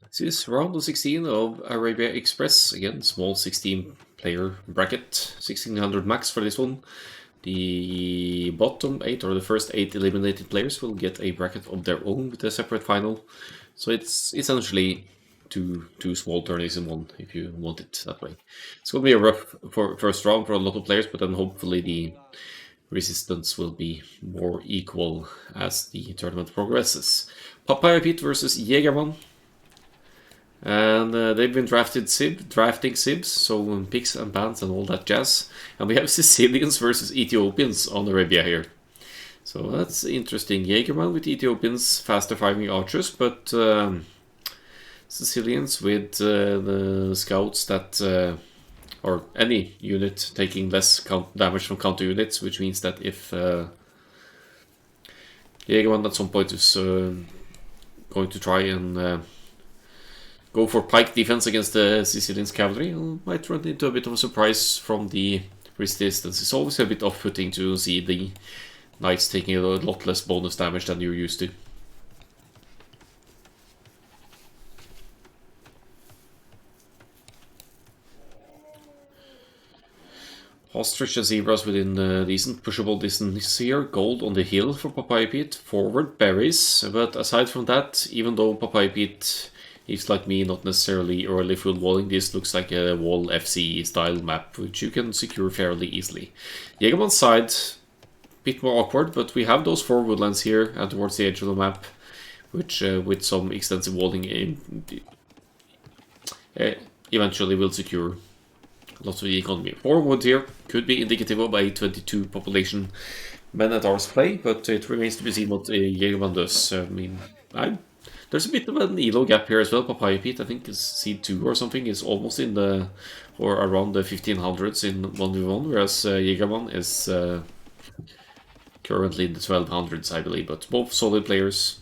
This is round 16 of Arabia Express. Again, small 16 player bracket. 1600 max for this one. The bottom 8 or the first 8 eliminated players will get a bracket of their own with a separate final. So it's essentially two small tourneys in one, if you want it that way. It's going to be a rough first round for a lot of players, but then hopefully the resistance will be more equal as the tournament progresses. Papayapete versus Jaegerman. And they've been drafting Sibs, so picks and bans and all that jazz. And we have Sicilians versus Ethiopians on Arabia here. So that's interesting. Jaegerman with Ethiopians, faster firing archers, but Sicilians with the scouts that, or any unit taking less damage from counter units, which means that if Jaegerman at some point is going to try and go for pike defense against the Sicilians cavalry, might run into a bit of a surprise from the resistance. It's always a bit off-putting to see the knights taking a lot less bonus damage than you're used to. Ostrich and zebras within decent pushable distance here. Gold on the hill for Papayapete. Forward berries, but aside from that, even though Papayapete is like me, not necessarily early full walling, this looks like a wall FC style map, which you can secure fairly easily. Jaegerman's side, bit more awkward, but we have those 4 woodlands here and towards the edge of the map, which with some extensive walling eventually will secure lots of the economy. 4 wood here could be indicative of a 22 population men at arms play, but it remains to be seen what Jaegerman does. I mean, there's a bit of an elo gap here as well. Papayapete, I think, is seed 2 or something, is almost in the, or around the 1500s in 1v1, whereas Jaegerman is currently in the 1200s, I believe, but both solid players.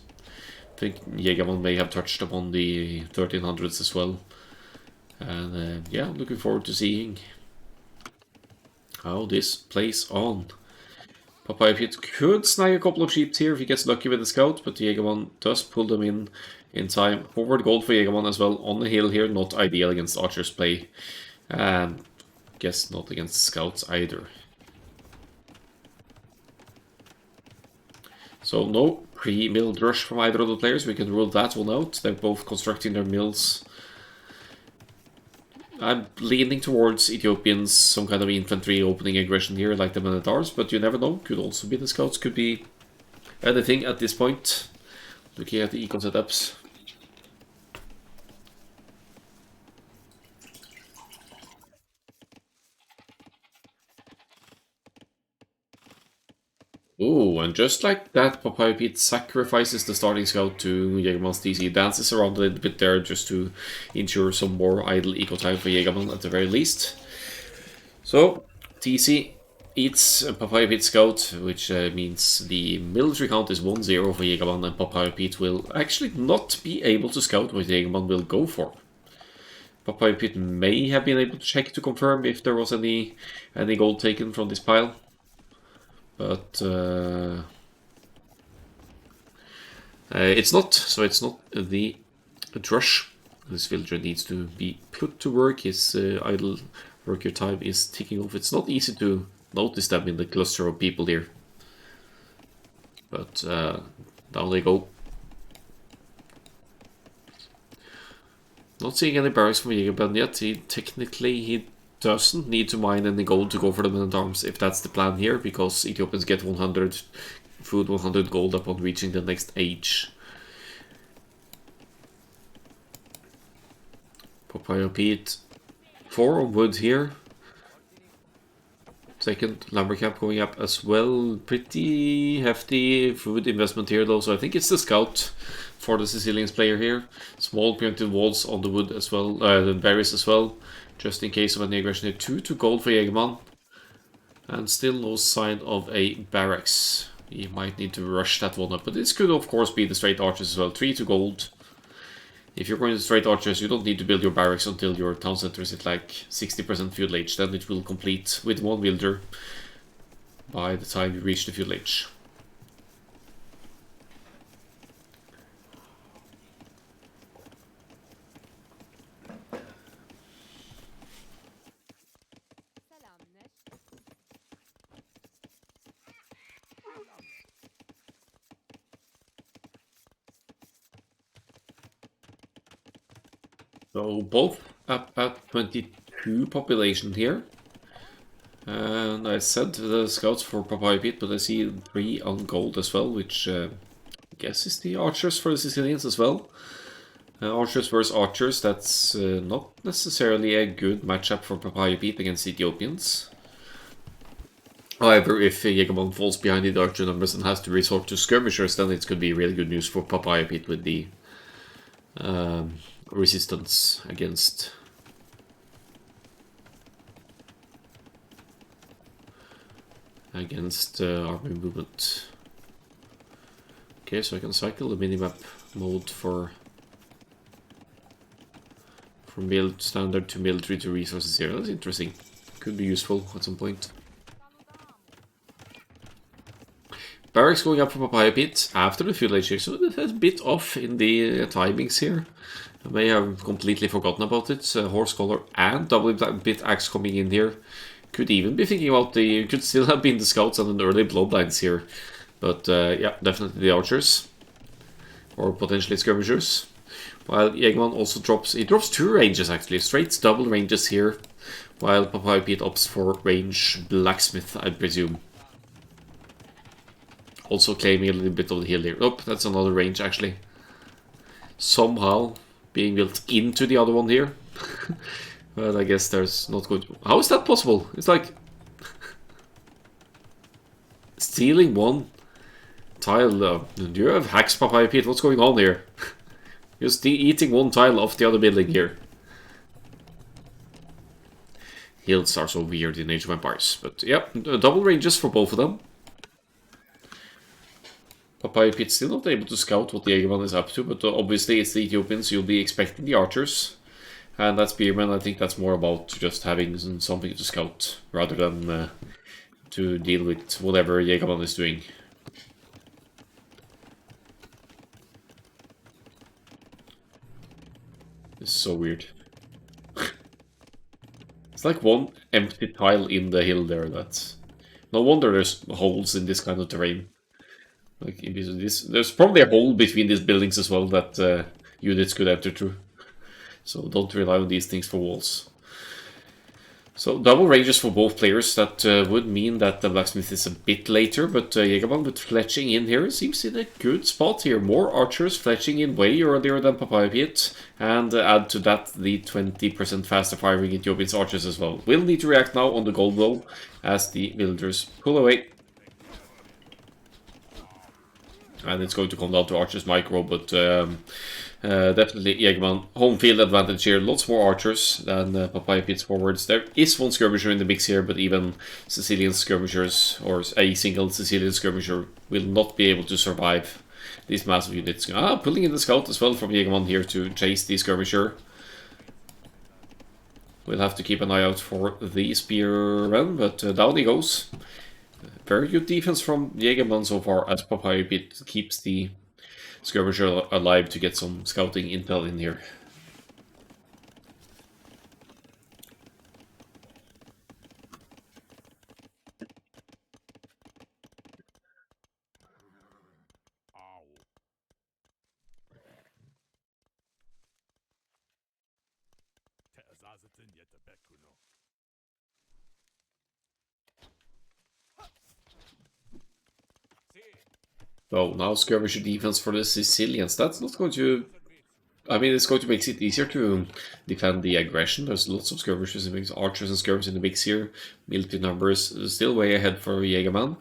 I think Jaegerman may have touched upon the 1300s as well. And yeah, looking forward to seeing how this plays on. Papayapete could snag a couple of sheep here if he gets lucky with the scout, but Jaegerman does pull them in time. Forward gold for Jaegerman as well on the hill here, not ideal against archers play. And guess not against scouts either. So no pre-milled rush from either of the players, we can rule that one out. They're both constructing their mills. I'm leaning towards Ethiopians, some kind of infantry opening aggression here, like the men at arms, but you never know. Could also be the scouts, could be anything at this point. Looking at the eco setups. Ooh, and just like that, Papayapete sacrifices the starting scout to Jaegerman's TC. Dances around a little bit there just to ensure some more idle eco time for Jaegerman at the very least. So, TC eats Papayapete scout, which means the military count is 1-0 for Jaegerman, and Papayapete will actually not be able to scout what Jaegerman will go for. Papayapete may have been able to check to confirm if there was any gold taken from this pile. But it's not, so it's not the drush. This villager needs to be put to work. His idle worker time is ticking off. It's not easy to notice them in the cluster of people here. But down they go. Not seeing any barracks from Jaegerman yet. He doesn't need to mine any gold to go for the men at arms if that's the plan here, because Ethiopians get 100 food, 100 gold upon reaching the next age. Papayapete 4 on wood here. Second lumber camp going up as well. Pretty hefty food investment here though, so I think it's the scout for the Sicilians player here. Small preemptive walls on the wood as well, the berries as well, just in case of any aggression here. 2 to gold for Jaegerman. And still no sign of a barracks. You might need to rush that one up, but this could of course be the straight archers as well. 3 to gold. If you're going to straight archers, you don't need to build your barracks until your town center is at like 60% feudal age. Then it will complete with 1 builder by the time you reach the feudal age. So both up at 22 population here. And I said the scouts for papayapete, but I see 3 on gold as well, which I guess is the archers for the Sicilians as well. Archers versus archers, that's not necessarily a good matchup for papayapete against Ethiopians. However, if Jaegerman falls behind the archer numbers and has to resort to skirmishers, then it could be really good news for papayapete with the resistance against army movement. Okay, so I can cycle the minimap mode from standard to military to resources here. That's interesting. Could be useful at some point. Barracks going up for papayapete after the fuel age, so it has a bit off in the timings here. I may have completely forgotten about it. Horse collar and double bit axe coming in here. Could even be thinking about could still have been the scouts and an early bloodlines here. But yeah, definitely the archers. Or potentially skirmishers. While Jaegerman also drops 2 ranges actually, straight double ranges here. While papayapete opts for range blacksmith, I presume. Also claiming a little bit of the hill here. Oh, that's another range actually. Somehow being built into the other one here. But I guess there's not going to... How is that possible? It's like... stealing one tile. Do you have hacks, papayapete? What's going on here? Just eating one tile off the other building here. Hills are so weird in Age of Empires. But yeah, double ranges for both of them. Papayapete still not able to scout what the Jaegerman is up to, but obviously it's the Ethiopians, you'll be expecting the archers. And that spearman, I think that's more about just having something to scout, rather than to deal with whatever Jaegerman is doing. This is so weird. It's like one empty tile in the hill there, that's... No wonder there's holes in this kind of terrain. Like there's probably a hole between these buildings as well that units could enter through. So don't rely on these things for walls. So double ranges for both players. That would mean that the blacksmith is a bit later, but Jaegerman with fletching in here seems in a good spot here. More archers fletching in way earlier than papayapete, and add to that the 20% faster firing Ethiopian's archers as well. Will need to react now on the gold blow as the villagers pull away. And it's going to come down to Archer's micro, but definitely Jaegerman home field advantage here. Lots more archers than papayapete's forwards. There is one skirmisher in the mix here, but even Sicilian skirmishers, or a single Sicilian skirmisher, will not be able to survive these massive units. Pulling in the scout as well from Jaegerman here to chase the skirmisher. We'll have to keep an eye out for the spearman, but down he goes. Very good defense from Jaegerman so far, as papayapete keeps the skirmisher alive to get some scouting intel in here. So now skirmisher defense for the Sicilians. That's not going to... I mean, it's going to make it easier to defend the aggression. There's lots of skirmishers in the mix, archers and skirmishers in the mix here. Military numbers still way ahead for Jaegerman.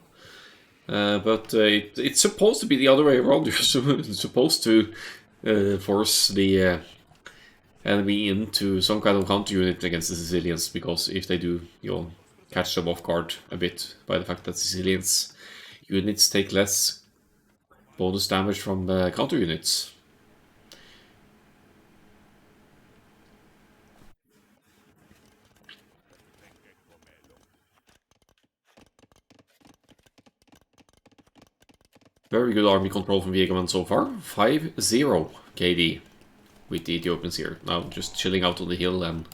But it's supposed to be the other way around. You're supposed to force the enemy into some kind of counter unit against the Sicilians, because if they do, you'll catch them off guard a bit by the fact that Sicilians units take less bonus damage from counter units. Very good army control from Jaegerman so far. 5-0 KD with the Ethiopians here. Now just chilling out on the hill and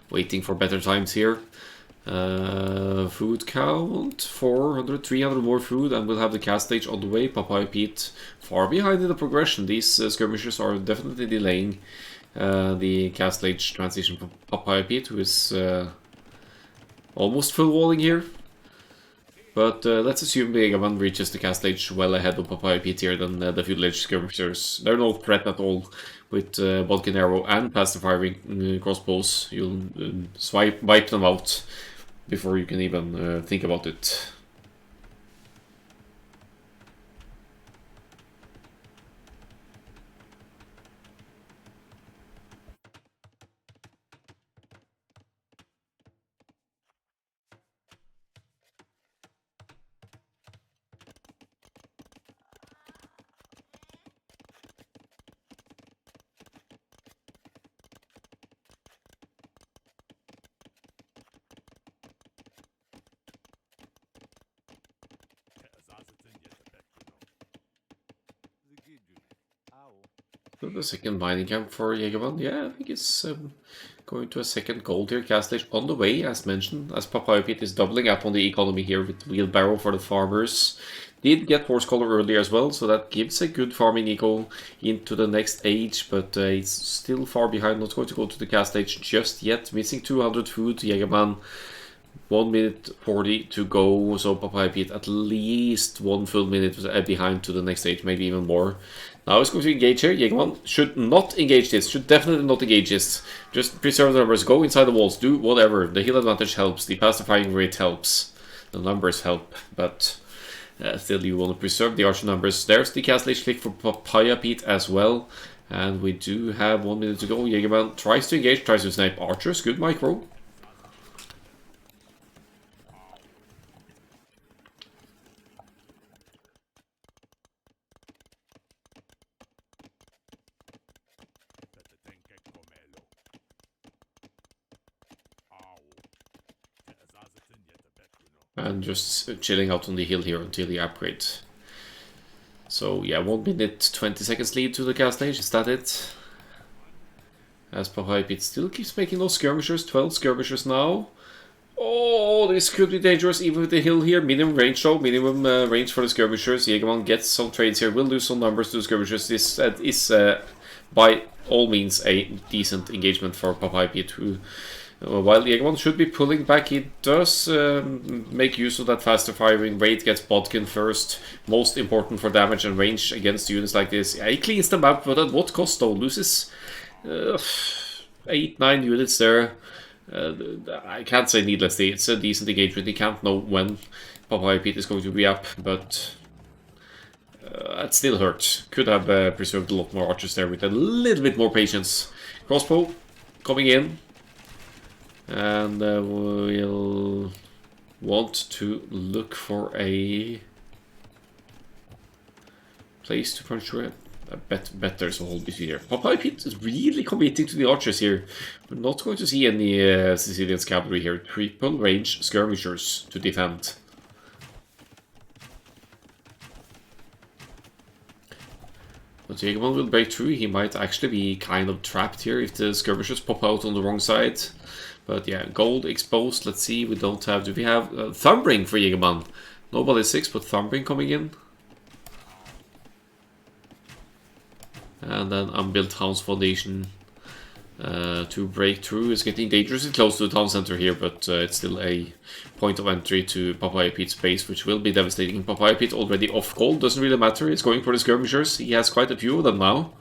waiting for better times here. Food count, 400, 300 more food, and we'll have the cast stage on the way. Papayapete far behind in the progression. These skirmishers are definitely delaying The Castle Age transition from papayapete, who is almost full walling here. But let's assume Jaegerman reaches the Castle Age well ahead of papayapete here than the Feudal Age skirmishers. They're no threat at all with Bodkin Arrow and Faster Firing crossbows. You'll wipe them out before you can even think about it. The second mining camp for Jaegerman. Yeah, I think it's going to a second gold here. Castle Age on the way, as mentioned, as papayapete is doubling up on the economy here with wheelbarrow for the farmers. Did get horse collar earlier as well, so that gives a good farming eco into the next age, but it's still far behind. Not going to go to the Castle Age just yet. Missing 200 food. Jaegerman 1 minute 40 to go, so papayapete at least 1 full minute behind to the next stage, maybe even more. Now he's going to engage here. Jaegerman should not engage this, should definitely not engage this. Just preserve the numbers, go inside the walls, do whatever. The heal advantage helps, the pacifying rate helps, the numbers help, but still you want to preserve the archer numbers. There's the Castle Age click for papayapete as well, and we do have 1 minute to go. Jaegerman tries to engage, tries to snipe archers, good micro. And just chilling out on the hill here until the upgrade. So yeah, 1 minute 20 seconds lead to the Castle Age, is that it? As papayapete still keeps making those skirmishers, 12 skirmishers now. Oh, this could be dangerous even with the hill here. Minimum range though, minimum range for the skirmishers. Jaegerman gets some trades here, will lose some numbers to the skirmishers. This is by all means a decent engagement for papayapete, who while Jaegerman should be pulling back, he does make use of that faster firing rate, gets Bodkin first, most important for damage and range against units like this. Yeah, he cleans them up, but at what cost though? Loses 8-9 units there. I can't say needlessly, it's a decent engagement. He can't know when papayapete is going to be up, but it still hurts. Could have preserved a lot more archers there with a little bit more patience. Crossbow coming in. And we'll want to look for a place to punch through it. I bet there's a whole bit here. papayapete is really committing to the archers here. We're not going to see any Sicilian cavalry here. Triple range skirmishers to defend. But Jaegerman will break through. He might actually be kind of trapped here if the skirmishers pop out on the wrong side. But yeah, gold exposed. Let's see, we don't have... Do we have Thumbring for Jaegerman? Nobody 6, but Thumbring coming in. And then Unbuilt House Foundation to break through. It's getting dangerously close to the town center here, but it's still a point of entry to papayapete's base, which will be devastating. Papayapete already off gold, doesn't really matter. He's going for the skirmishers. He has quite a few of them now.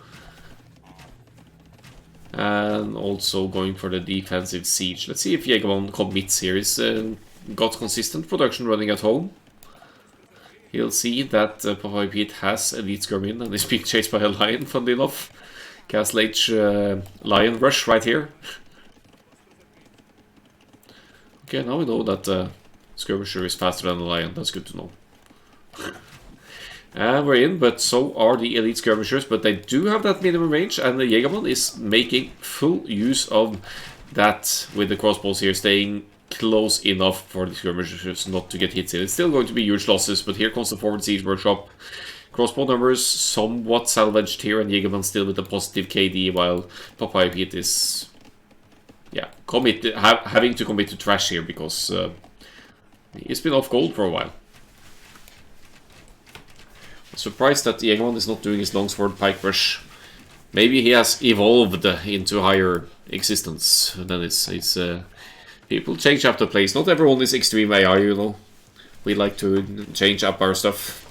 And also going for the defensive siege. Let's see if Jaegerman commits here. He's got consistent production running at home. He'll see that papayapete has elite skirmin and is being chased by a lion, funnily enough. Castle Age lion rush right here. Okay, now we know that skirmisher is faster than the lion. That's good to know. And we're in, but so are the elite skirmishers, but they do have that minimum range, and the Jaegerman is making full use of that with the crossbows here, staying close enough for the skirmishers not to get hits in. It's still going to be huge losses, but here comes the forward siege workshop. Crossbow numbers somewhat salvaged here, and Jaegerman still with a positive KD, while papayapete is, yeah, having to commit to trash here because he's been off gold for a while. Surprised that Jaegerman is not doing his longsword pike rush. Maybe he has evolved into higher existence. And then it's people change up the place. Not everyone is extreme AI, you know. We like to change up our stuff.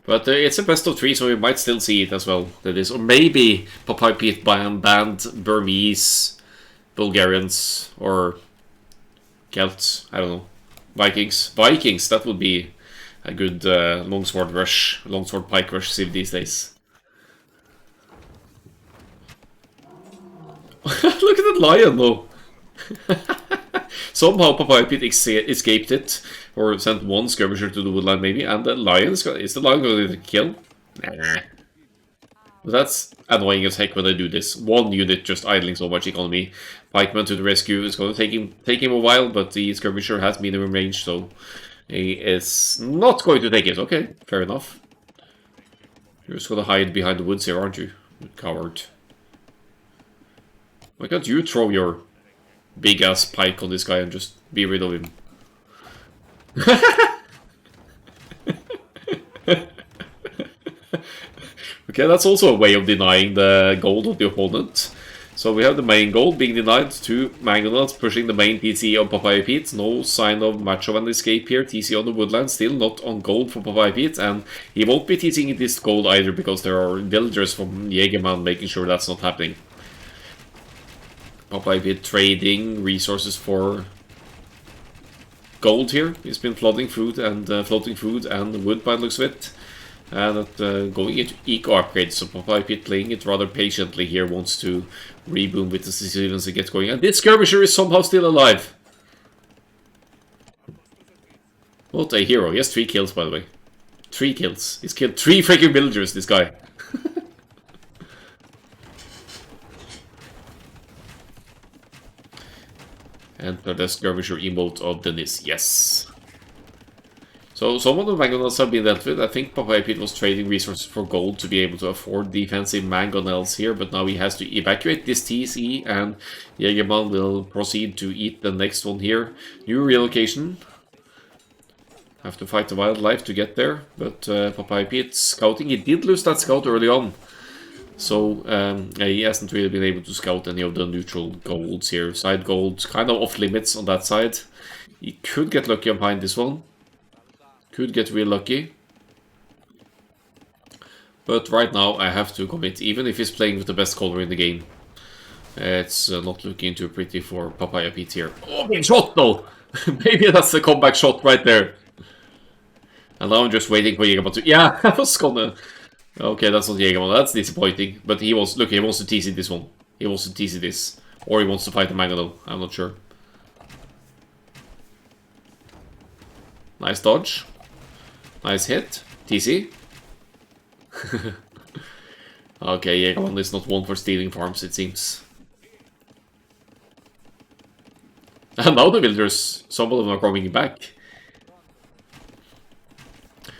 But it's a best of three, so we might still see it as well. That is, or maybe papayapete banned Burmese, Bulgarians, or Celts. I don't know. Vikings. That would be a good longsword pike rush civ these days. Look at that lion, though. Somehow papayapete escaped it, or sent one skirmisher to the woodline maybe, and the lion is the lion going to kill? Nah. But that's annoying as heck when they do this. One unit just idling so much economy. Pikeman to the rescue. It's going to take him a while, but the skirmisher has minimum range, so he is not going to take it. Okay, fair enough. You're just going to hide behind the woods here, aren't you? Coward. Why can't you throw your big-ass pike on this guy and just be rid of him? Okay, that's also a way of denying the gold of the opponent. So we have the main gold being denied to Mangonels pushing the main TC on papayapete. No sign of much of an escape here. TC on the woodland, still not on gold for papayapete, and he won't be TCing this gold either because there are villagers from Jaegerman making sure that's not happening. Papayapete trading resources for gold here. He's been flooding food and floating food and wood by the looks of it. And going into eco upgrades, so papayapete playing it rather patiently here, wants to reboom with the Sicilians and get going. And this skirmisher is somehow still alive. What a hero. He has 3 kills, by the way. 3 kills. He's killed 3 freaking villagers, this guy. Enter the skirmisher emote of Denis. Yes. So some of the mangonels have been dealt with. I think papayapete was trading resources for gold to be able to afford defensive mangonels here, but now he has to evacuate this TC, and Jaegerman will proceed to eat the next one here. New relocation. Have to fight the wildlife to get there, but papayapete scouting. He did lose that scout early on, so he hasn't really been able to scout any of the neutral golds here. Side golds kind of off limits on that side. He could get lucky behind this one. Could get real lucky. But right now I have to commit, even if he's playing with the best color in the game. It's not looking too pretty for papayapete here. Oh, big shot though! Maybe that's the comeback shot right there. And now I'm just waiting for Jaegerman to... Yeah, I was gonna... Okay, that's not Jaegerman. That's disappointing. But he wants... Look, he wants to TC this one. He wants to TC this. Or he wants to fight the Mangonel. I'm not sure. Nice dodge. Nice hit. TC. Okay, Jaegerman is not one for stealing farms, it seems. And now the villagers, some of them are coming back.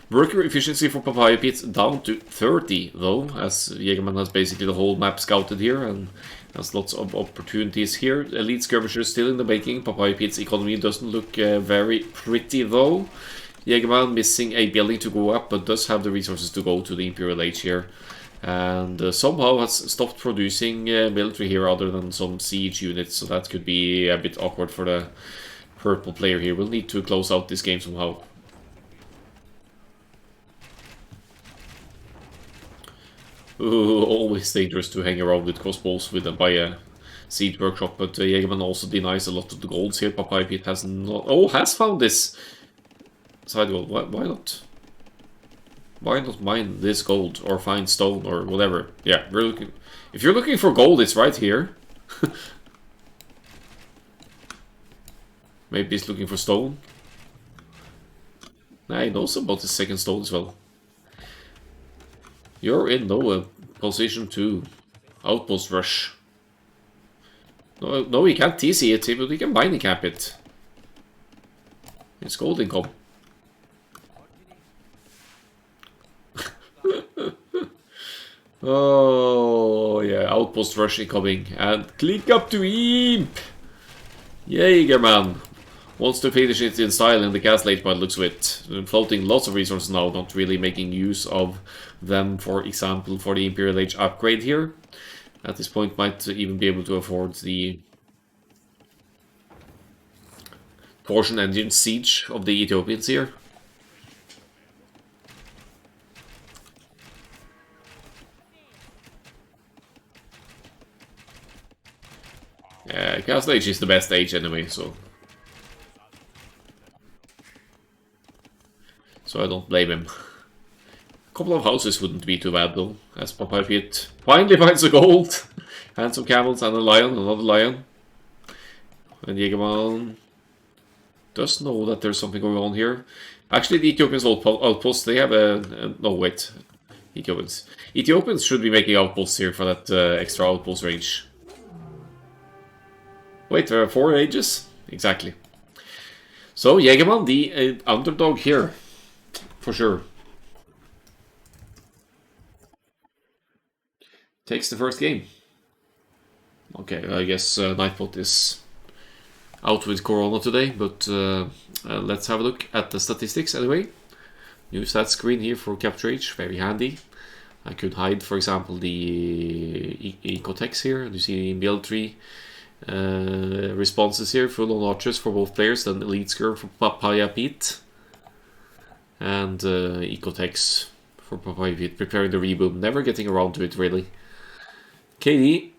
Worker efficiency for papayapete down to 30, though, as Jaegerman has basically the whole map scouted here and has lots of opportunities here. Elite skirmishers still in the making. Papayapete's economy doesn't look very pretty, though. Jaegerman missing a building to go up, but does have the resources to go to the Imperial Age here. And somehow has stopped producing military here other than some siege units, so that could be a bit awkward for the purple player here. We'll need to close out this game somehow. Ooh, always dangerous to hang around with crossbows by a siege workshop, but Jaegerman also denies a lot of the golds here. Papayapete has not... Oh, has found this side gold. Why not? Why not mine this gold or find stone or whatever? Yeah, we're looking. If you're looking for gold, it's right here. Maybe he's looking for stone. Nah, he knows about the second stone as well. You're in no position to outpost rush. No, he can't TC it, but he can mining cap it. It's gold income. Oh, yeah, outpost rush incoming. And click up to Imp! Jaegerman. wants to finish it in style in the castle age by the looks of it. Floating lots of resources now, not really making use of them, for example, for the Imperial Age upgrade here. At this point, might even be able to afford the Torsion Engine siege of the Ethiopians here. Yeah, Castle Age is the best age anyway, so I don't blame him. A couple of houses wouldn't be too bad though, as papayapete finally finds the gold. And some camels and a lion, another lion. And Jaegerman does know that there's something going on here. Actually, the Ethiopians outpost, they have no, wait. Ethiopians should be making outposts here for that extra outpost range. Wait, there are 4 ages? Exactly. So, Jaegerman, the underdog here. For sure. Takes the first game. Okay, I guess Nightbot is out with Corona today, but let's have a look at the statistics anyway. New stat screen here for Capture H, very handy. I could hide, for example, the ecotext here. You see build tree responses here, full on archers for both players, then elite score for papayapete, and ecotext for papayapete, preparing the reboom. Never getting around to it really. KD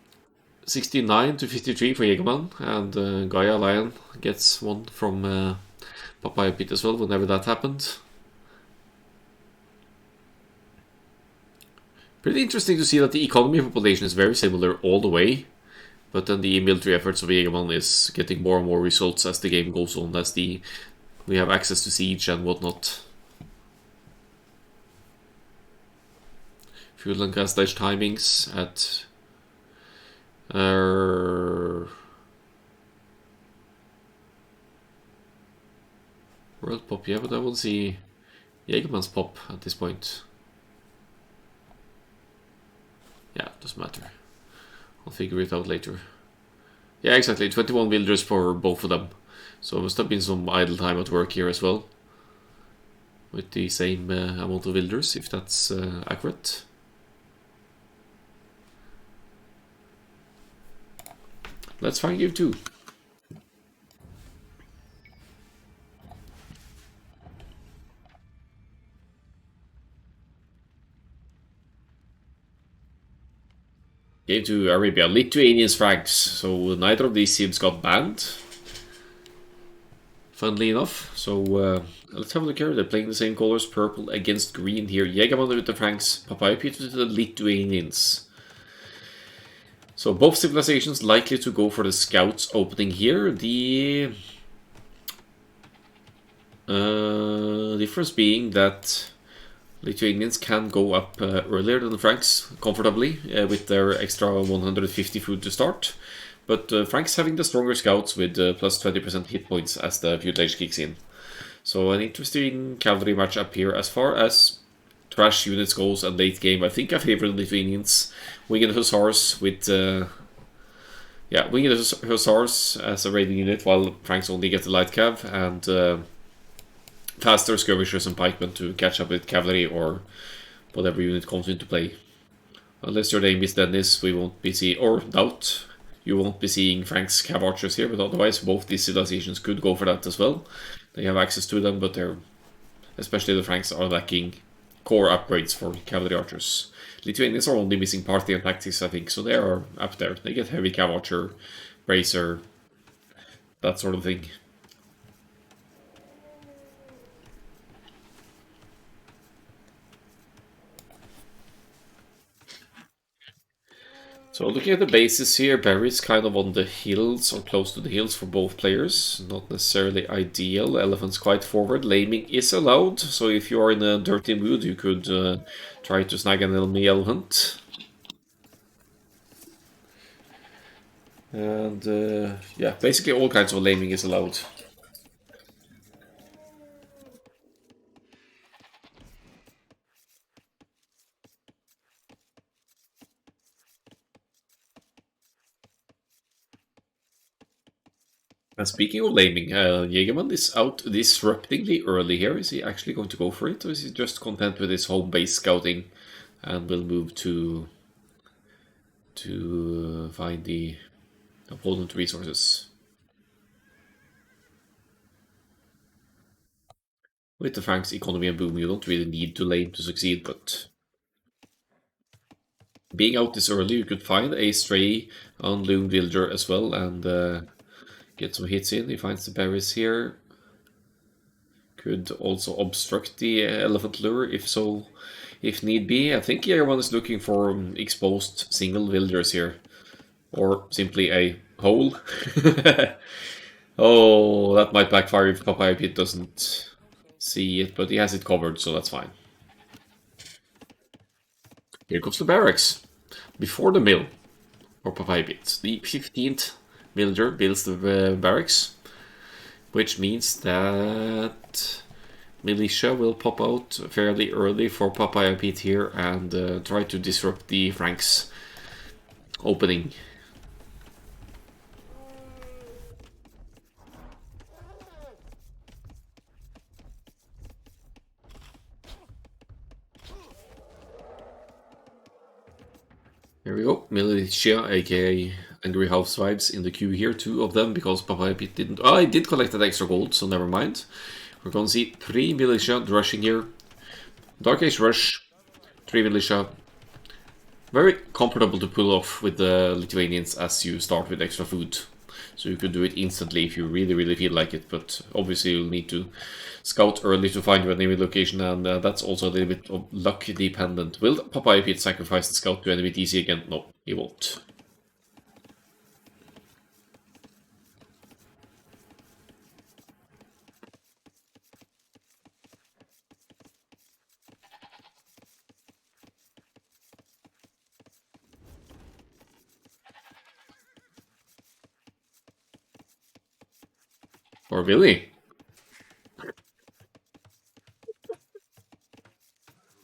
69 to 53 for Jaegerman, and Gaia Lion gets one from papayapete as well, whenever that happened. Pretty interesting to see that the economy population is very similar all the way, but then the military efforts of Jaegerman is getting more and more results as the game goes on, as we have access to siege and whatnot. Fuel and gas dash timings at World pop, yeah, but I will see Jaegerman's pop at this point. Yeah, doesn't matter. I'll figure it out later. Yeah, exactly. 21 builders for both of them. So must have been some idle time at work here as well. With the same amount of builders, if that's accurate. Let's find game 2. Game 2, Arabia. Lithuanians frags. So neither of these teams got banned. Funnily enough. So let's have a look here. They're playing the same colors, purple against green here. Jaegerman with the Franks, papayapete with the Lithuanians. So both civilizations likely to go for the scouts opening here. The difference being that Lithuanians can go up earlier than the Franks comfortably with their extra 150 food to start. But Franks having the stronger scouts with plus 20% hit points as the feudal age kicks in. So an interesting cavalry matchup here as far as trash units goes and late game. I think I favor the Lithuanians. Winged Hussars with Winged Hussars as a raiding unit, while Franks only get the light cav, and faster skirmishers and pikemen to catch up with cavalry or whatever unit comes into play. Unless your name is Dennis, we won't be seeing, or Doubt, you won't be seeing Frank's cav archers here, but otherwise both these civilizations could go for that as well. They have access to them, but they're, especially the Franks, are lacking core upgrades for cavalry archers. Lithuanians are only missing party and tactics, I think, so they are up there. They get heavy cav archer, bracer, that sort of thing. So looking at the bases here, Barry's kind of on the hills or close to the hills for both players. Not necessarily ideal. Elephant's quite forward. Laming is allowed, so if you are in a dirty mood, you could try to snag an enemy elephant. And yeah, basically all kinds of laming is allowed. And speaking of laming, Jaegerman is out disruptingly early here. Is he actually going to go for it, or is he just content with his home base scouting and will move to find the opponent resources? With the Frank's economy and boom, you don't really need to lame to succeed, but being out this early, you could find a stray on Loom Villager as well and get some hits in. He finds the berries here. Could also obstruct the elephant lure if so, if need be. I think everyone is looking for exposed single villagers here, or simply a hole. Oh, that might backfire if papayapete doesn't see it, but he has it covered, so that's fine. Here comes the barracks. Before the mill, or papayapete, the 15th villager builds the barracks, which means that militia will pop out fairly early for papayapete here and try to disrupt the Franks opening. Here we go, militia, aka Angry Housewives in the queue here, 2 of them, because papayapete didn't... Oh, I did collect that extra gold, so never mind. We're gonna see 3 militia rushing here. Dark Age rush, 3 militia. Very comfortable to pull off with the Lithuanians as you start with extra food. So you could do it instantly if you really feel like it, but obviously you'll need to scout early to find your enemy location, and that's also a little bit of luck dependent. Will papayapete sacrifice the scout to enemy DC again? No, he won't. Or will he?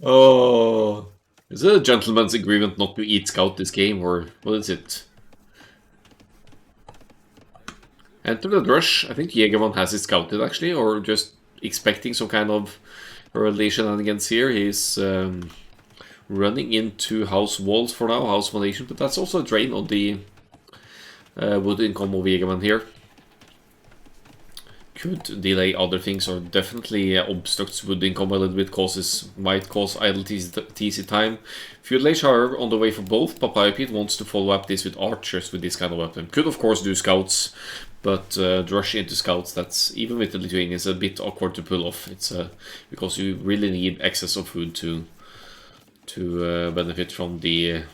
Oh, is it a gentleman's agreement not to eat scout this game, or what is it? Enter the rush. I think Jaegerman has it scouted actually, or just expecting some kind of early shenanigans here. He's running into house walls for now, house foundation, but that's also a drain on the wood income of Jaegerman here. Could delay other things, or definitely obstructs wood income a little bit, might cause idle TC time. Feudal Age, however, on the way for both. papayapete wants to follow up this with archers with this kind of weapon. Could of course do scouts, but rush into scouts, that's, even with the Lithuanians, a bit awkward to pull off. It's because you really need excess of food to benefit from the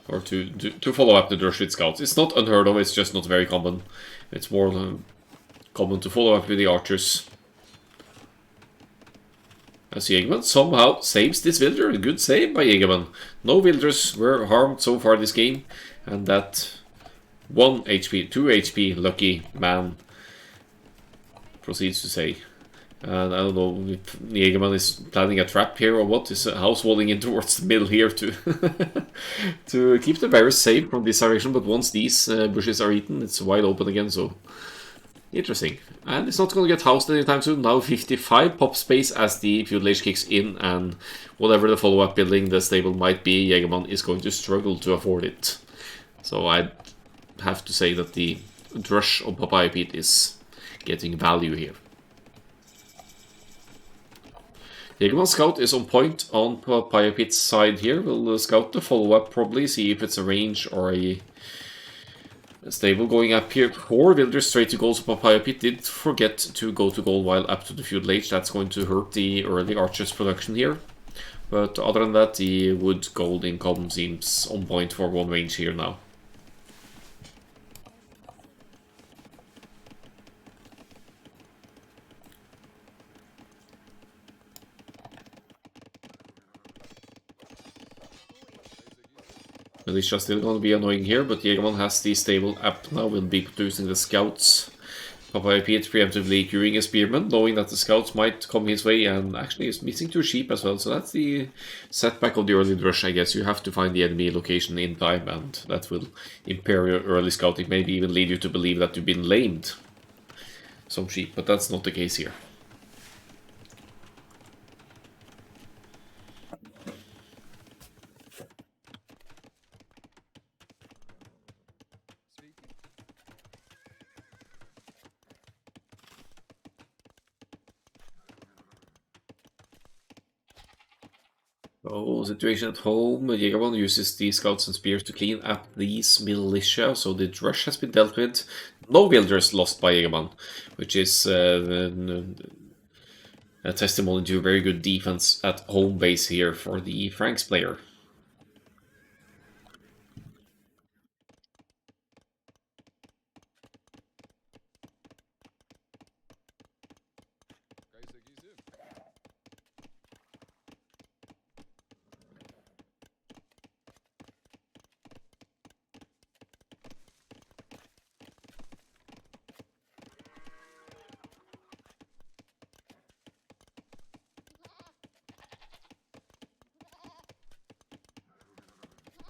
or to follow up the rush with scouts. It's not unheard of, it's just not very common. It's more common to follow up with the archers. As Jaegerman somehow saves this villager. A good save by Jaegerman. No villagers were harmed so far this game, and that 1 HP, 2 HP lucky man proceeds to say. And I don't know if Jaegerman is planning a trap here or what. Is house walling in towards the middle here to to keep the bears safe from this direction. But once these bushes are eaten, it's wide open again. So interesting. And it's not going to get housed anytime soon. Now 55 pop space as the Feudal Age kicks in, and whatever the follow-up building the stable might be, Jaegerman is going to struggle to afford it. So I'd have to say that the Drush of papayapete is getting value here. Jaegerman Scout is on point on papayapete's side here. We'll scout the follow-up, probably see if it's a range or a stable going up here. 4 villagers straight to goal, so papayapete did forget to go to goal while up to the Feudal Age. That's going to hurt the early archers production here. But other than that, the wood gold income seems on point for 1 range here now. Militia still going to be annoying here, but Jaegerman has the stable up now, will be producing the scouts Papayapete preemptively queuing a spearman, knowing that the scouts might come his way, and actually is missing 2 sheep as well. So that's the setback of the early rush, I guess. You have to find the enemy location in time, and that will impair your early scouting, maybe even lead you to believe that you've been lamed some sheep, but that's not the case here. Oh, situation at home. Jaegerman uses the scouts and spears to clean up these militia, so the rush has been dealt with. No villagers lost by Jaegerman, which is a testimony to very good defense at home base here for the Franks player.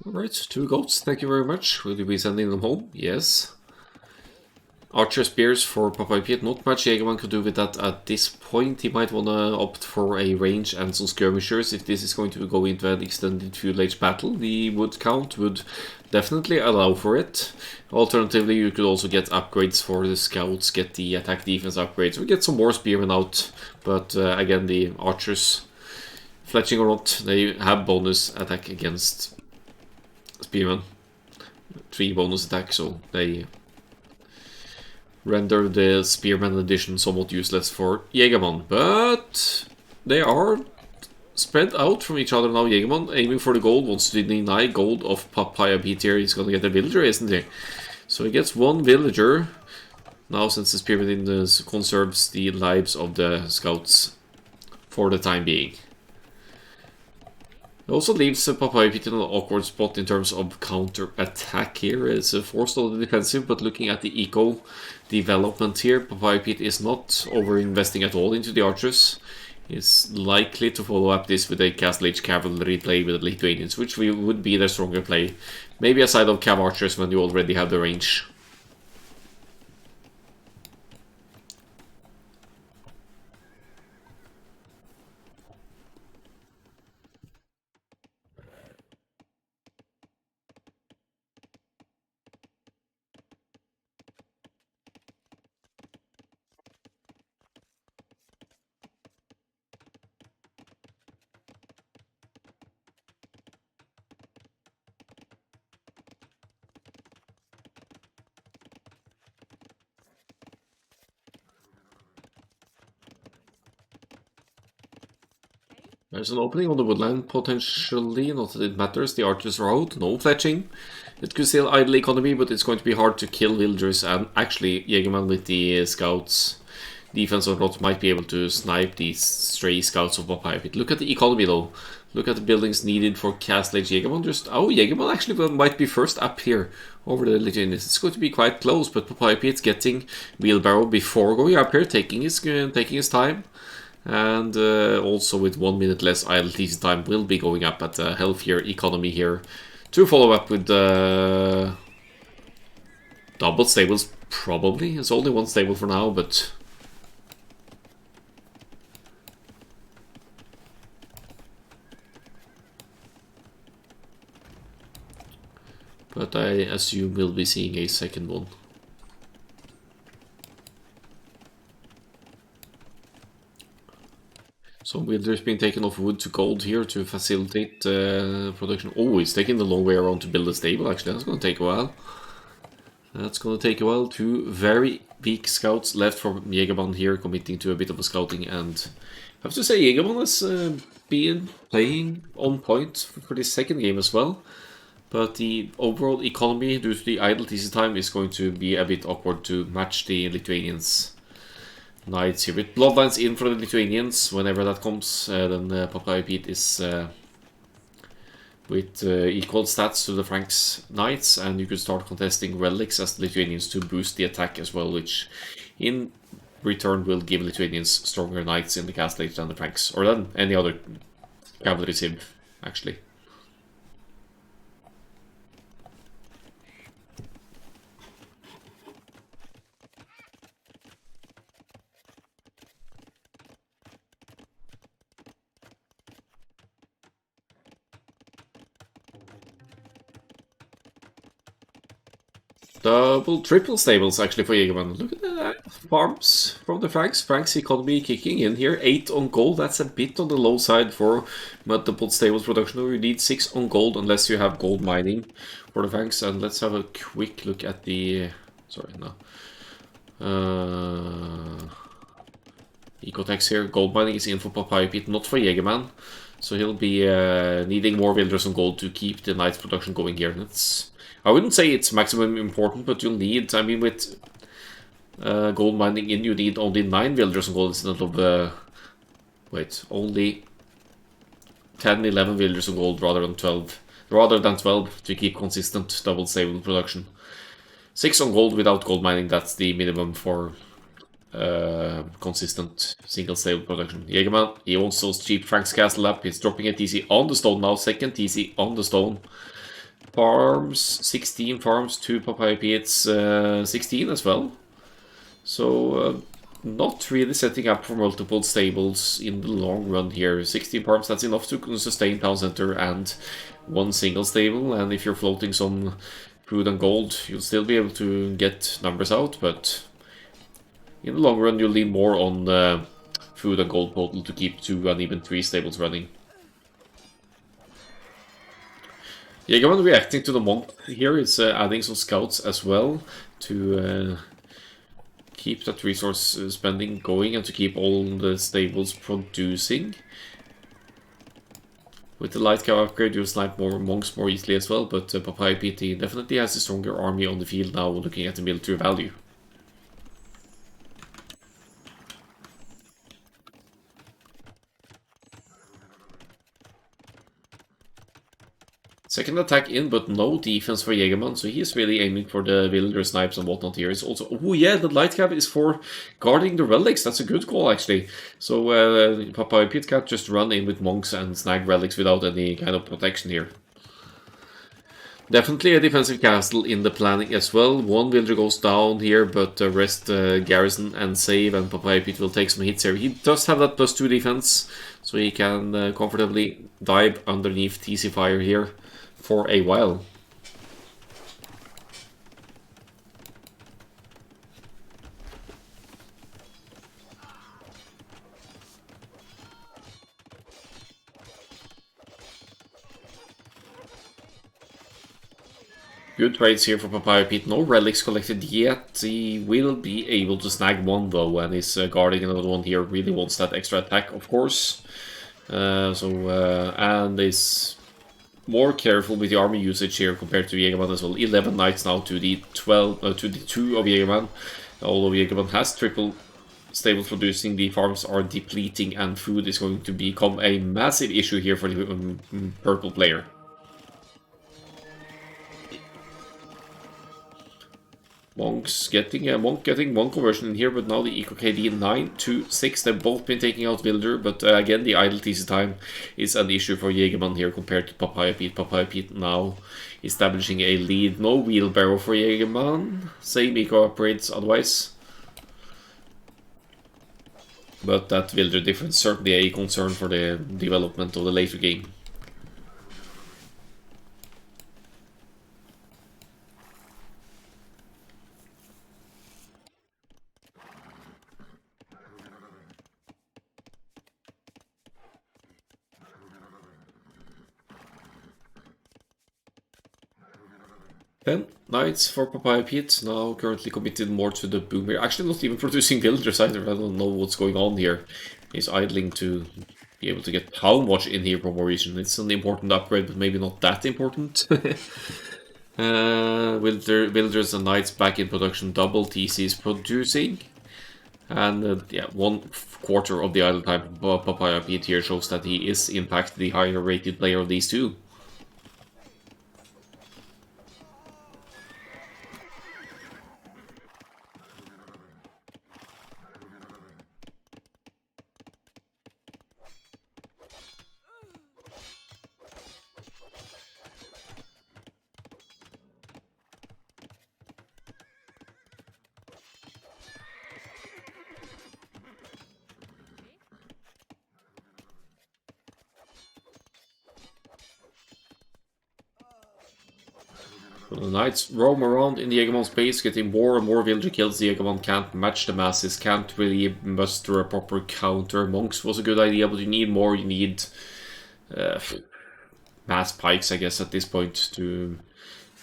Alright, 2 goats, thank you very much. Will you be sending them home? Yes. Archer spears for papayapete, not much Jaegerman could do with that at this point. He might want to opt for a range and some skirmishers if this is going to go into an extended fuel age battle. The wood count would definitely allow for it. Alternatively, you could also get upgrades for the scouts, get the attack defense upgrades, or get some more spearmen out. But again, the archers, fletching or not, they have bonus attack against spearmen. 3 bonus attack, so they render the Spearman edition somewhat useless for Jaegerman, but they are spread out from each other now. Jaegerman aiming for the gold, wants to deny gold of papayapete here. He's gonna get a villager, isn't he? So he gets 1 villager. Now, since the Spearman conserves the lives of the scouts for the time being. It also leaves papayapete in an awkward spot in terms of counter-attack here. It's forced on the defensive, but looking at the eco development here, papayapete is not over-investing at all into the archers. He's likely to follow up this with a Castle Age cavalry play with the Lithuanians, which would be their stronger play. Maybe a side of cav archers when you already have the range. There's an opening on the woodland, potentially, not that it matters, the archers are out, no fletching. It could still idle economy, but it's going to be hard to kill villagers, and actually, Jaegerman with the scouts, defense or not, might be able to snipe these stray scouts of papayapete. Look at the economy though, look at the buildings needed for Castle Age Jaegerman. Jaegerman actually might be first up here over the Lithuanians. It's going to be quite close, but papayapete getting wheelbarrow before going up here, taking his time. And also with 1 minute less idle TC time will be going up at a healthier economy here to follow up with double stables probably. It's only 1 stable for now, but I assume we'll be seeing a second one. Some wielders being taken off wood to gold here to facilitate production. Oh, he's taking the long way around to build a stable, actually. That's going to take a while. That's going to take a while. 2 very weak scouts left for Jaegerman here, committing to a bit of a scouting. And I have to say, Jaegerman has been playing on point for this second game as well. But the overall economy, due to the idle TC time, is going to be a bit awkward to match the Lithuanians. Knights here with bloodlines in for the Lithuanians. Whenever that comes, then papayapete is with equal stats to the Franks Knights, and you could start contesting relics as the Lithuanians to boost the attack as well, which in return will give Lithuanians stronger knights in the castle than the Franks, or than any other cavalry civ, actually. Double, triple stables actually for Jaegerman. Look at that. Farms from the Franks. Franks economy kicking in here. 8 on gold. That's a bit on the low side for multiple stables production. You need 6 on gold unless you have gold mining for the Franks. And let's have a quick look at the... Sorry, no. Ecotex here. Gold mining is in for papayapete, not for Jaegerman. So he'll be needing more villagers on gold to keep the knight's production going here. That's... I wouldn't say it's maximum important, but you'll need, I mean, with gold mining in, you need only 9 villagers on gold instead of, only 10, 11 villagers on gold rather than 12 to keep consistent double stable production. 6 on gold without gold mining, that's the minimum for consistent single stable production. Jaegerman, he wants those cheap Frank's Castle up, he's dropping a TC on the stone now, second TC on the stone. Farms, 16 farms, 2 papayapetes, 16 as well. So, not really setting up for multiple stables in the long run here. 16 farms, that's enough to sustain town center and 1 single stable. And if you're floating some food and gold, you'll still be able to get numbers out. But in the long run, you'll need more on food and gold total to keep 2 and even 3 stables running. Jaegerman reacting to the monk here is adding some scouts as well to keep that resource spending going and to keep all the stables producing. With the light cow upgrade, you'll snipe more monks more easily as well, but papayapete definitely has a stronger army on the field now looking at the military value. Second attack in, but no defense for Jaegerman, so he's really aiming for the villager snipes and whatnot here. It's also, oh yeah, the light cap is for guarding the relics. That's a good call, actually. So papayapete can't just run in with monks and snag relics without any kind of protection here. Definitely a defensive castle in the planning as well. 1 villager goes down here, but the rest garrison and save, and papayapete will take some hits here. He does have that +2 defense, so he can comfortably dive underneath TC fire here for a while. Good trades here for papayapete. No relics collected yet. He will be able to snag 1 though, and is guarding another one here. Really wants that extra attack, of course. And is more careful with the army usage here compared to Jaegerman as well. 11 knights now to the 2 of Jaegerman. Although Jaegerman has triple stables producing, the farms are depleting, and food is going to become a massive issue here for the purple player. Monks getting a monk getting 1 conversion in here, but now the Eco KD 9 to 6. They've both been taking out Villager, but again the idle TC time is an issue for Jaegerman here compared to papayapete. Papayapete now establishing a lead. No wheelbarrow for Jaegerman. Same eco upgrades otherwise. But that Villager difference certainly a concern for the development of the later game. Then, knights for papayapete, now currently committed more to the boom here. Actually not even producing villagers either, I don't know what's going on here. He's idling to be able to get how much in here from region. It's an important upgrade, but maybe not that important. Villagers and knights back in production, double TCs producing. And yeah, 1/4 of the idle time papayapete here shows that he is in fact the higher rated player of these two. So the knights roam around in the Jaegerman space, getting more and more villager kills. The Jaegerman can't match the masses, can't really muster a proper counter. Monks was a good idea, but you need more. You need mass pikes, I guess, at this point to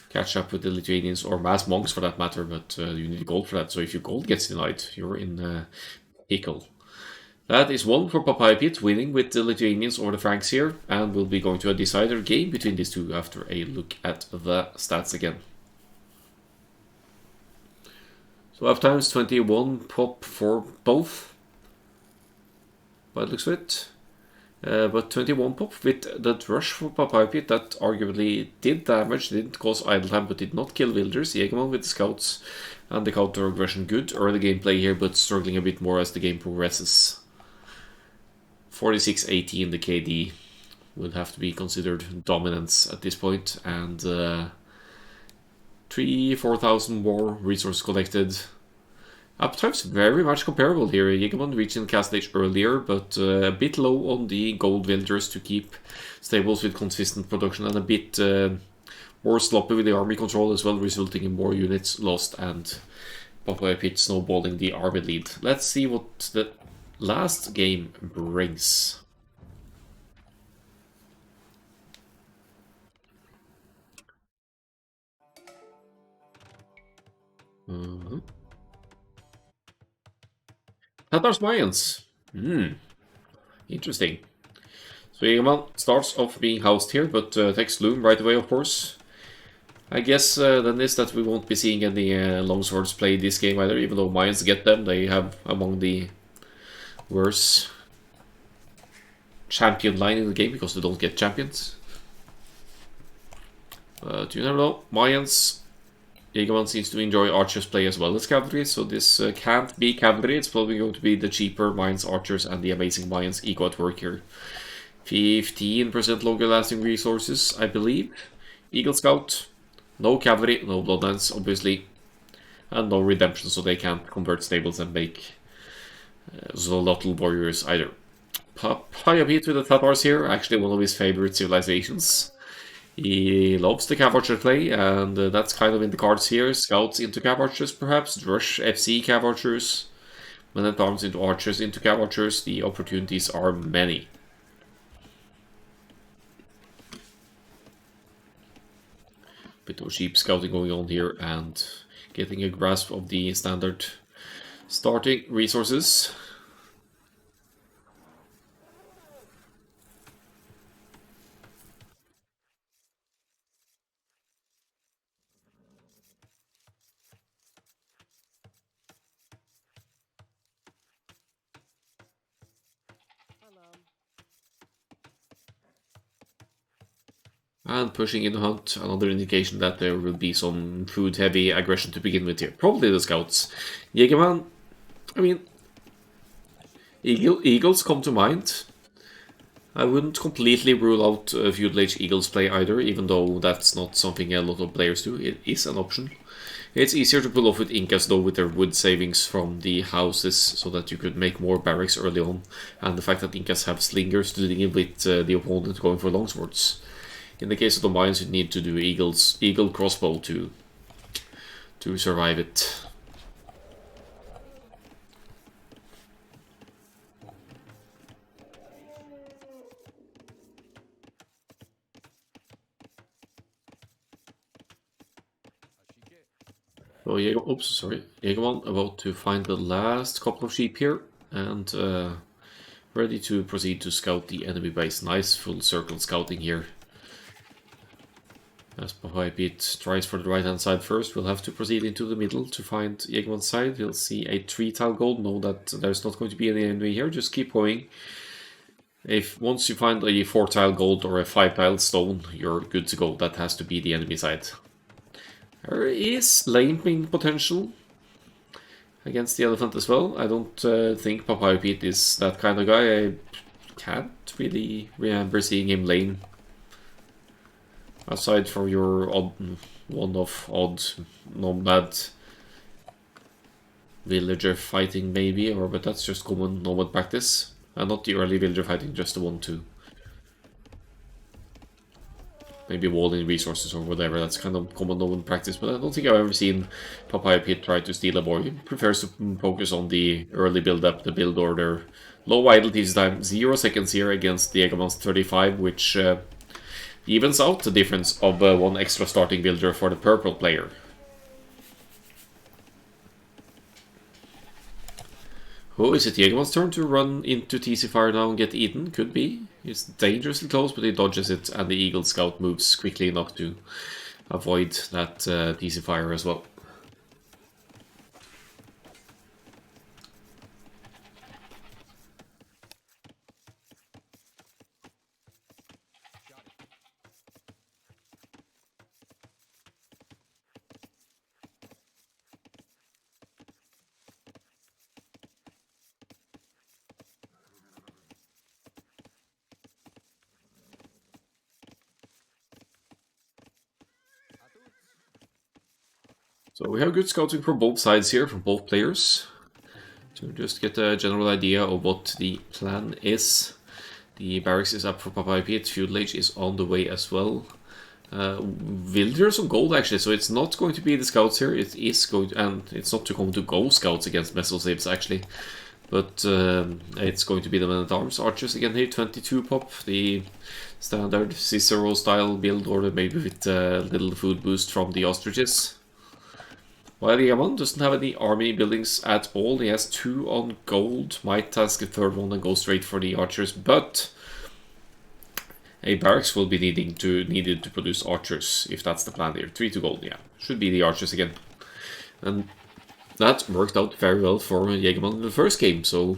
catch up with the Lithuanians, or mass monks for that matter, but you need gold for that. So if your gold gets denied, you're in pickle. That is one for papayapete, winning with the Lithuanians or the Franks here, and we'll be going to a decider game between these two after a look at the stats again. So half times 21 pop for both, by the looks of it. But 21 pop with that rush for papayapete that arguably did damage, didn't cause idle time, but did not kill villagers. Jaegerman with the scouts and the counter aggression, good early gameplay here, but struggling a bit more as the game progresses. 46-18 the KD will have to be considered dominance at this point, and 3,000-4,000 war resources collected. Uptimes very much comparable here. Jaegerman reaching the castle age earlier, but a bit low on the gold villagers to keep stables with consistent production, and a bit more sloppy with the army control as well, resulting in more units lost and papayapete snowballing the army lead. Let's see what the last game brings. Tatars Mayans. Interesting. So Jaegerman starts off being housed here, but takes Loom right away, of course. I guess then is that we won't be seeing any longswords play this game either, even though Mayans get them. They have among the worse champion line in the game because they don't get champions. But you never know. Mayans, Jaegerman seems to enjoy archers play as well as cavalry, so this can't be cavalry. It's probably going to be the cheaper Mayans archers and the amazing Mayans eco at work here. 15% longer lasting resources, I believe. Eagle Scout, no cavalry, no bloodlines, obviously, and no redemption, so they can't convert stables and make Zolotl warriors either. Papayapete with the Tatars here, actually one of his favorite civilizations. He loves the Cav Archer play, and that's kind of in the cards here. Scouts into Cav Archers, perhaps. Drush FC Cav Archers. Men at Arms into Archers into Cav Archers. The opportunities are many. Bit of sheep scouting going on here, and getting a grasp of the standard starting resources. And pushing in the hunt, another indication that there will be some food-heavy aggression to begin with here. Probably the scouts. Jaegerman, I mean, Eagles come to mind. I wouldn't completely rule out Feudal Age Eagles play either, even though that's not something a lot of players do. It is an option. It's easier to pull off with Incas though, with their wood savings from the houses, so that you could make more barracks early on. And the fact that Incas have slingers to deal with the opponent going for longswords. In the case of the mines, you need to do eagle crossbow to survive it. So Jaegerman about to find the last couple of sheep here, and ready to proceed to scout the enemy base. Nice full circle scouting here. As papayapete tries for the right hand side first, we'll have to proceed into the middle to find Jaegerman's side. He'll see a 3-tile gold, know that there's not going to be any enemy here, just keep going. Once you find a 4-tile gold or a 5-tile stone, you're good to go. That has to be the enemy side. There is laning potential against the elephant as well. I don't think papayapete is that kind of guy. I can't really remember seeing him lane. Aside from your one-off odd nomad villager fighting maybe, but that's just common nomad practice. And not the early villager fighting, just the 1-2. maybe walling resources or whatever. That's kind of common known practice, but I don't think I've ever seen papayapete try to steal a board. He prefers to focus on the early build-up, the build order. Low idle TC time, 0 seconds here against the Jaegerman's 35, which evens out the difference of 1 extra starting builder for the purple player. Oh, is it Jaegerman's turn to run into TC Fire now and get eaten? Could be. It's dangerously close, but he dodges it, and the Eagle Scout moves quickly enough to avoid that TC Fire as well. So we have good scouting from both sides here, from both players, to just get a general idea of what the plan is. The barracks is up for papayapete, fuel age is on the way as well. Villagers on gold actually, so it's not going to be the scouts here, it is going to, and it's not going to go scouts against Meso Saves actually. But it's going to be the men-at-arms. Archers again here, 22 pop, the standard Cicero style build order, maybe with a little food boost from the ostriches. While Jaegerman doesn't have any army buildings at all, he has 2 on gold, might task a 3rd one and go straight for the archers, but a barracks will be needed to produce archers, if that's the plan here. 3 to gold, yeah, should be the archers again. And that worked out very well for Jaegerman in the first game, so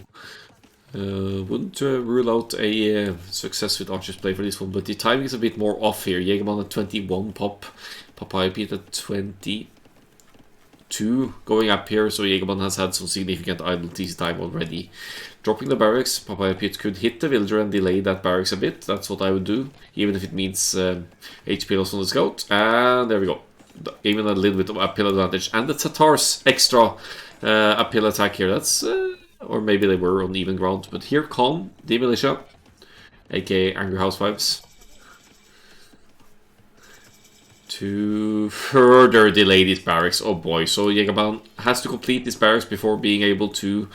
wouldn't rule out a success with archers play for this one, but the timing is a bit more off here. Jaegerman at 21 pop, papayapete at 22 going up here, so Jaegerman has had some significant idle TC time already. Dropping the barracks, papayapete could hit the villager and delay that barracks a bit. That's what I would do, even if it means HP loss on the scout. And there we go. Even a little bit of uphill advantage. And the Tatars extra uphill attack here. That's, or maybe they were on even ground. But here come the militia, aka Angry Housewives, to further delay these barracks. Oh boy, so Jaegerman has to complete this barracks before being able to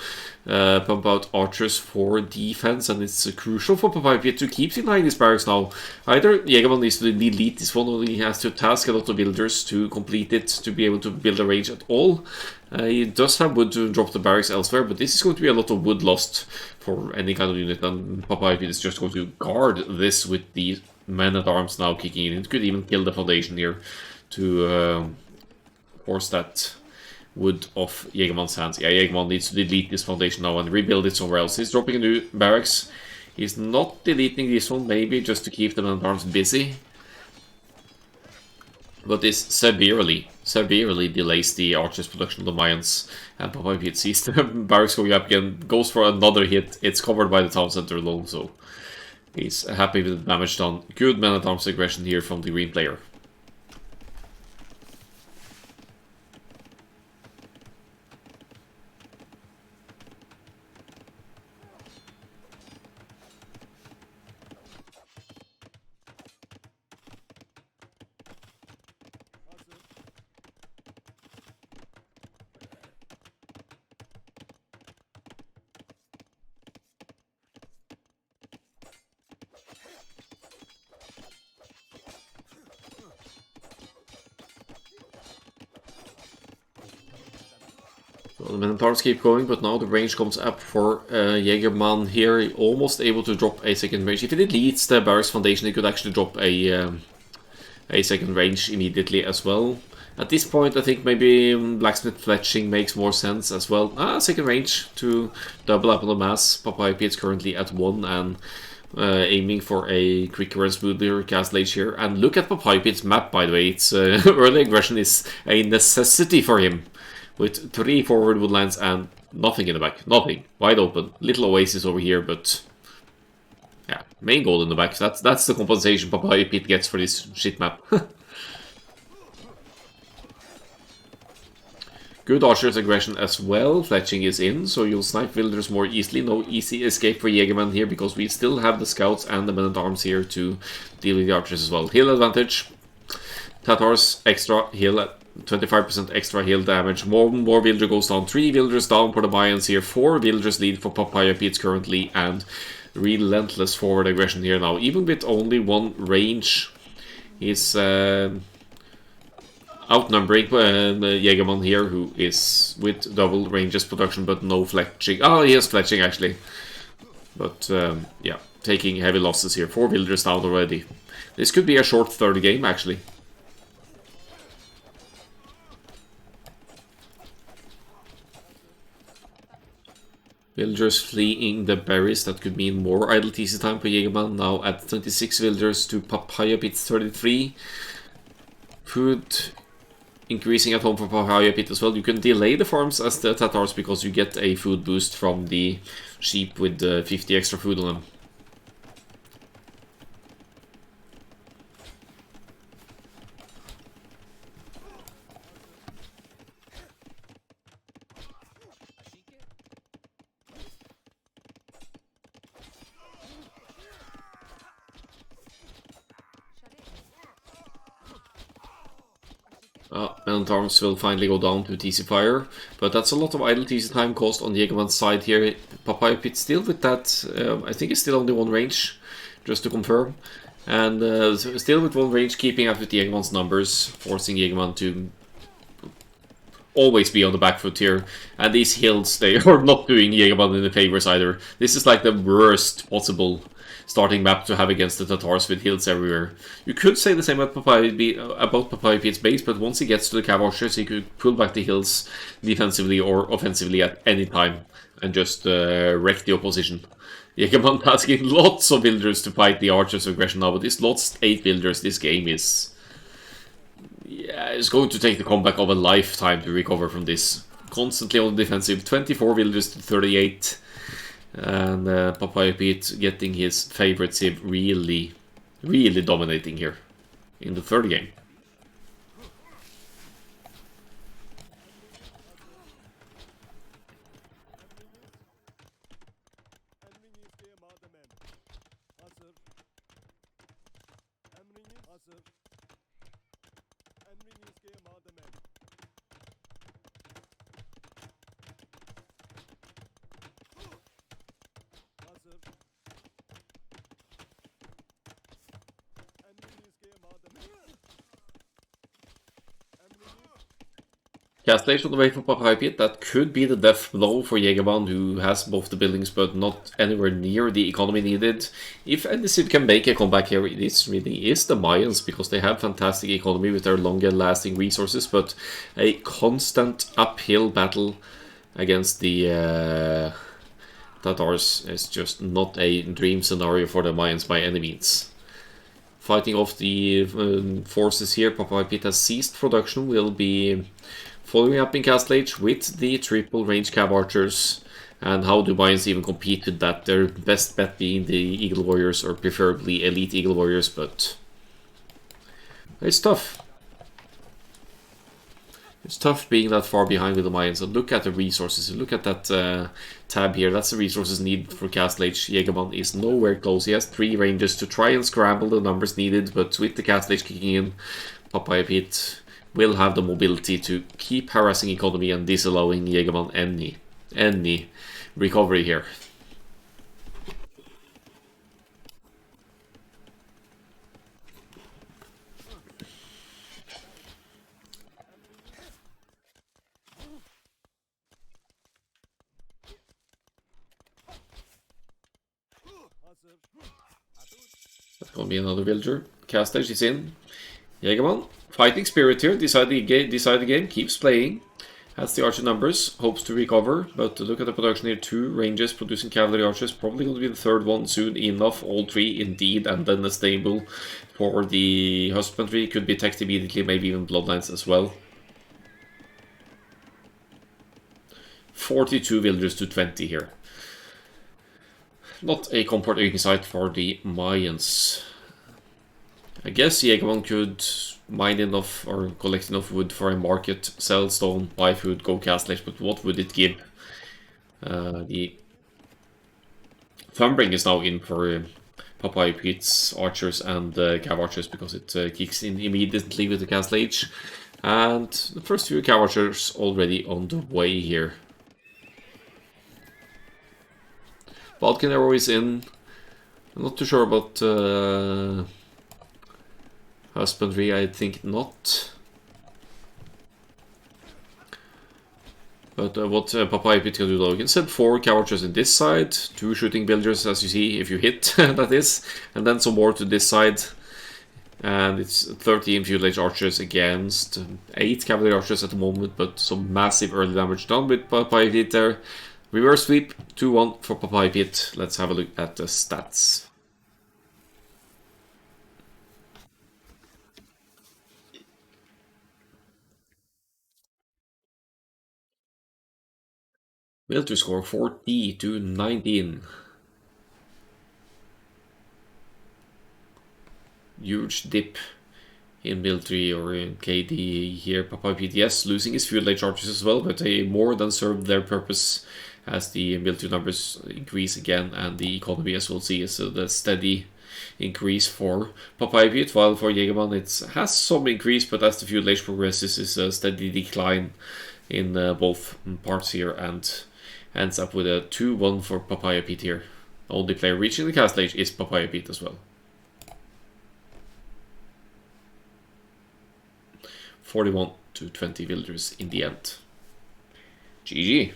pump out archers for defense, and it's crucial for papayapete to keep denying these barracks now. Either Jaegerman needs to delete this one, or he has to task a lot of builders to complete it to be able to build a range at all. He does have wood to drop the barracks elsewhere, but this is going to be a lot of wood lost for any kind of unit, and papayapete is just going to guard this with the men-at-arms now kicking in. It could even kill the foundation here to force that wood off Jaegerman's hands. Yeah, Jaegerman needs to delete this foundation now and rebuild it somewhere else. He's dropping a new barracks. He's not deleting this one, maybe just to keep the men-at-arms busy. But this severely delays the archers' production of the Mayans. And papayapete sees the barracks going up again, goes for another hit. It's covered by the town center alone, so he's happy with the damage done. Good men-at-arms aggression here from the green player. Well, the men-at-arms keep going, but now the range comes up for Jaegerman here. Almost able to drop a second range. If he deletes the barracks foundation, he could actually drop a second range immediately as well. At this point, I think maybe blacksmith fletching makes more sense as well. Second range to double up on the mass. Papayapete is currently at 1 and aiming for a quicker and smoother cast lage here. And look at papayapete's map, by the way. It's early aggression is a necessity for him, with 3 forward woodlands and nothing in the back. Nothing. Wide open. Little oasis over here, but yeah, main goal in the back. That's the compensation papayapete gets for this shit map. Good archer's aggression as well. Fletching is in, so you'll snipe villagers more easily. No easy escape for Jaegerman here, because we still have the scouts and the men-at-arms here to deal with the archers as well. Heal advantage. Tatars, extra heal, 25% extra heal damage. More villager goes down. 3 villagers down for the Mayans here. 4 villagers lead for papayapete currently, and relentless forward aggression here now. Even with only 1 range, he's outnumbering Jaegerman here, who is with double ranges production but no fletching. Oh, he has fletching actually. But yeah, taking heavy losses here. 4 villagers down already. This could be a short third game actually. Villagers fleeing the berries, that could mean more idle TC time for Jaegerman. Now at 26 villagers to papayapete 33. Food increasing at home for papayapete as well. You can delay the farms as the Tatars because you get a food boost from the sheep with 50 extra food on them. Men-at-arms will finally go down to TC Fire, but that's a lot of idle TC time cost on Jaegerman's side here. papayapete still with that, I think it's still only 1 range, just to confirm. And still with 1 range, keeping up with Jaegerman's numbers, forcing Jaegerman to always be on the back foot here. And these hills, they are not doing Jaegerman any favors either. This is like the worst possible starting map to have against the Tatars with hills everywhere. You could say the same about papayapete's base, but once he gets to the cav archers, he could pull back the hills defensively or offensively at any time and just wreck the opposition. Jaegerman asking lots of villagers to fight the archers' aggression now, but he's lost 8 villagers. This game is... yeah, it's going to take the comeback of a lifetime to recover from this. Constantly on the defensive, 24 villagers to 38. And papayapete getting his favorite civ really dominating here in the third game. Castlage on the way for papayapete. That could be the death blow for Jaegerman, who has both the buildings but not anywhere near the economy needed. If any civ can make a comeback here, this really is the Mayans, because they have fantastic economy with their longer lasting resources, but a constant uphill battle against the Tatars is just not a dream scenario for the Mayans by any means. Fighting off the forces here, papayapete has ceased production, will be following up in Castlage with the triple range cav archers. And how do Mayans even compete with that? Their best bet being the Eagle Warriors, or preferably elite Eagle Warriors, but it's tough. It's tough being that far behind with the Mayans. And look at the resources. Look at that tab here. That's the resources needed for Castlage. Jaegerman is nowhere close. He has 3 ranges to try and scramble the numbers needed, but with the Castlage kicking in, papayapete will have the mobility to keep harassing economy and disallowing Jaegerman any recovery here. That's gonna be another villager. Castlage is in. Jaegerman, fighting spirit here, decide the game, keeps playing. Has the archer numbers, hopes to recover, but look at the production here, 2 ranges producing cavalry archers, probably going to be the 3rd one soon enough, all 3 indeed, and then a stable for the husbandry, could be teched immediately, maybe even bloodlines as well. 42 villagers to 20 here. Not a comforting sight for the Mayans. I guess Jaegerman could mine enough or collect enough wood for a market, sell stone, buy food, go Castle Age, but what would it give? The Thumbring is now in for Papayapete's archers and Cav archers because it kicks in immediately with the Castle Age. And the first few Cav archers already on the way here. Balkan is in. I'm not too sure about husbandry, I think not. But what Papayapete can do though, you can send 4 Cav archers in this side, 2 shooting builders as you see, if you hit, that is, and then some more to this side. And it's 13 Feudal Age archers against 8 cavalry archers at the moment, but some massive early damage done with Papayapete there. Reverse sweep, 2-1 for Papayapete. Let's have a look at the stats. Military score 40 to 19. Huge dip in military or in KD here. Papayapete, yes, losing his Feudal Age archers as well, but they more than served their purpose as the military numbers increase again, and the economy, as we'll see, is a steady increase for Papayapete, while for Jaegerman it has some increase, but as the Feudal Age progresses, is a steady decline in both parts here, and ends up with a 2-1 for Papayapete here. Only player reaching the Castle Age is Papayapete as well. 41 to 20 villagers in the end. GG.